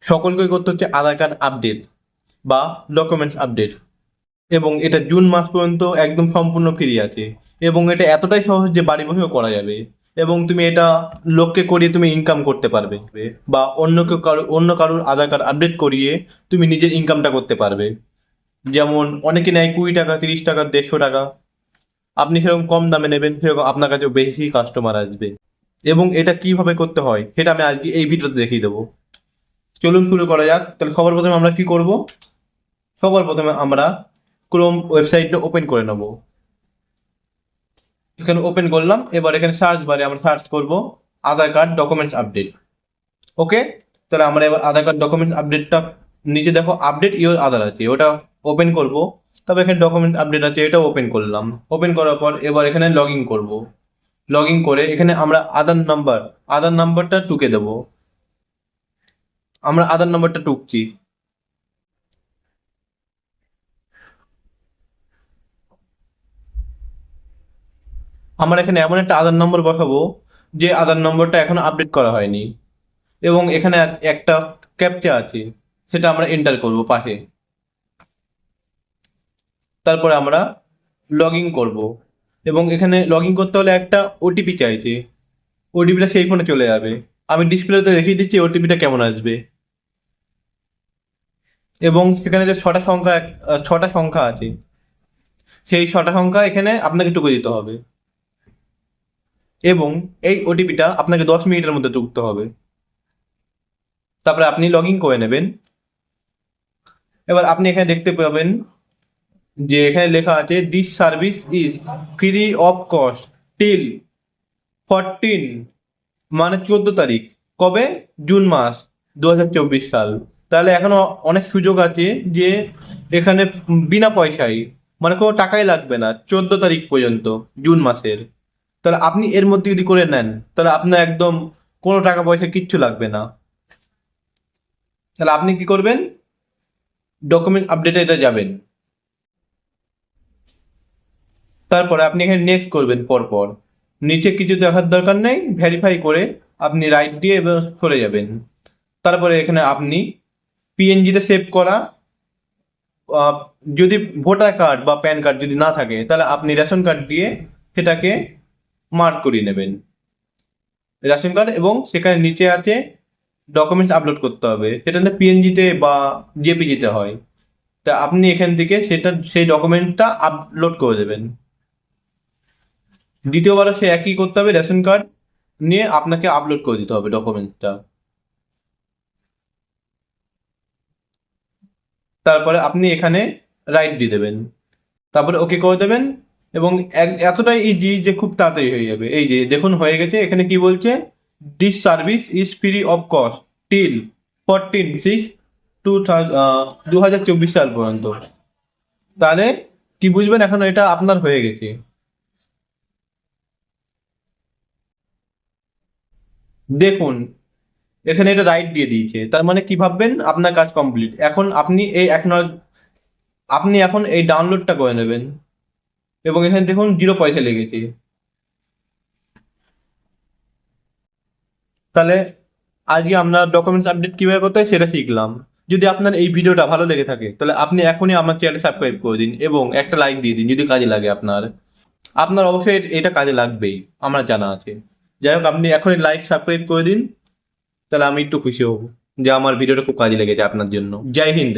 সকলকে করতে হচ্ছে আধার কার্ড আপডেট বা ডকুমেন্টস আপডেট। এবং এটা জুন মাস পর্যন্ত একদম সম্পূর্ণ ফ্রি আছে। এবং এটা এতটাই সহজ যে বাড়ি বসেও করা যাবে। এবং তুমি এটা লোককে করিয়ে তুমি ইনকাম করতে পারবে, বা অন্য কারোর আধার কার্ড আপডেট করিয়ে তুমি নিজের ইনকামটা করতে পারবে। যেমন অনেকে নেয় 20 টাকা, 30 টাকা, 150 টাকা। আপনি সেরকম কম দামে নেবেন, সেরকম আপনার কাছে বেশি কাস্টমার আসবে। এবং এটা কিভাবে করতে হয় সেটা আমি আজকে এই ভিডিওতে দেখিয়ে দেবো। চলুন শুরু করা যাক। তাহলে সবার প্রথমে আমরা কি করব? সবার প্রথমে আমরা ক্রোম ওয়েবসাইটটা ওপেন করে নেব। এখানে ওপেন করলাম। এবার এখানে সার্চ বারে আমরা সার্চ করব আধার কার্ড ডকুমেন্টস আপডেট। ওকে, তাহলে আমরা এবার আধার কার্ড ডকুমেন্টস আপডেটটা, নিচে দেখো আপডেট ইওর আধার আছে, ওটা ওপেন করব। তবে এখানে ডকুমেন্ট আপডেট আছে, এটা ওপেন করলাম। ওপেন করার পর এবার এখানে লগ ইন করবো। লগ ইন করে এখানে আমরা আধার নাম্বারটা টুকে দেব। আমরা আধার নাম্বারটা টুকছি। আমরা এখানে এমন একটা আধার নম্বর বসাবো যে আধার নম্বরটা এখনো আপডেট করা হয়নি। এবং এখানে একটা ক্যাপচা আছে, সেটা আমরা এন্টার করব পাশে। তারপরে আমরা লগ ইন করবো। এবং এখানে লগ ইন করতে হলে একটা ওটিপি চাইছে। ওটিপিটা সেই ফোনে চলে যাবে। আমি ডিসপ্লেতে দেখিয়ে দিচ্ছি ওটিপিটা কেমন আসবে। এবং সেখানে যে ছটা সংখ্যা আছে, সেই ছটা সংখ্যা এখানে আপনাকে টুকে দিতে হবে। এবং এই ওটিপিটা আপনাকে 10 মিনিটের মধ্যে ঢুকতে হবে। তারপরে আপনি লগ ইন করে নেবেন। এবার আপনি এখানে দেখতে পাবেন যে এখানে লেখা আছে this service is free of cost till 14, মানে 14 তারিখ। কবে? জুন মাস 2024 সাল। তাহলে এখনো অনেক সুযোগ আছে যে এখানে বিনা পয়সায়, মানে কোনো টাকাই লাগবে না 14 তারিখ পর্যন্ত জুন মাসের। তাহলে আপনি এর মধ্যে যদি করে নেন তাহলে আপনার একদম কোনো টাকা পয়সা কিচ্ছু লাগবে না। তাহলে আপনি কি করবেন? ডকুমেন্ট আপডেটে এটা যাবেন। তারপরে আপনি এখানে নেক্সট করবেন পরপর। নিচে কিছু দেখার দরকার নেই, ভেরিফাই করে আপনি রাইট দিয়ে এবার সরে যাবেন। তারপরে এখানে আপনি পিএনজিতে সেভ করা, আহ, যদি ভোটার কার্ড বা প্যান কার্ড যদি না থাকে তাহলে আপনি রেশন কার্ড দিয়ে সেটাকে মার্ক করিয়ে নেবেন, রেশন কার্ড। এবং সেখানে নিচে আছে ডকুমেন্টস আপলোড করতে হবে, সেটা না পিএনজিতে বা জেপিজিতে হয়। তা আপনি এখান থেকে সেই ডকুমেন্টটা আপলোড করে দেবেন। দ্বিতীয়বারও সে একই করতে হবে, রেশন কার্ড নিয়ে আপনাকে আপলোড করে দিতে হবে ডকুমেন্টটা। তারপরে আপনি এখানে রাইট দিয়ে দেবেন। তারপরে ওকে করে দেবেন। এবং এতটাই ইজি যে খুব তাড়াতাড়ি হয়ে যাবে। এই যে দেখুন হয়ে গেছে। এখানে কি বলছে? This service is free of cost till 14/6 2024 সাল পর্যন্ত। তাহলে কি বুঝবেন এখন এটা আপনার হয়ে গেছে। দেখুন এখানে এটা রাইট দিয়ে দিয়েছে, তার মানে কি ভাববেন? আপনার কাজ কমপ্লিট। এখন আপনি এখন এই ডাউনলোডটা করে নেবেন। এবং এখানে দেখুন 0 পয়সা লেগেছে। তাহলে আজকে আমরা ডকুমেন্টস আপডেট কিভাবে করতে হয় সেটা শিখলাম। যদি আপনার এই ভিডিওটা ভালো লেগে থাকে তাহলে আপনি এখনই আমার চ্যানেল সাবস্ক্রাইব করে দিন এবং একটা লাইক দিয়ে দিন যদি কাজে লাগে আপনার। আপনার অবশ্যই এটা কাজে লাগবেই, আমার জানা আছে। যাই হোক, আপনি এখনই লাইক সাবস্ক্রাইব করে দিন, তাহলে আমি একটু খুশি হব যে আমার ভিডিওটা খুব কাজে লেগেছে আপনার জন্য। জয় হিন্দ।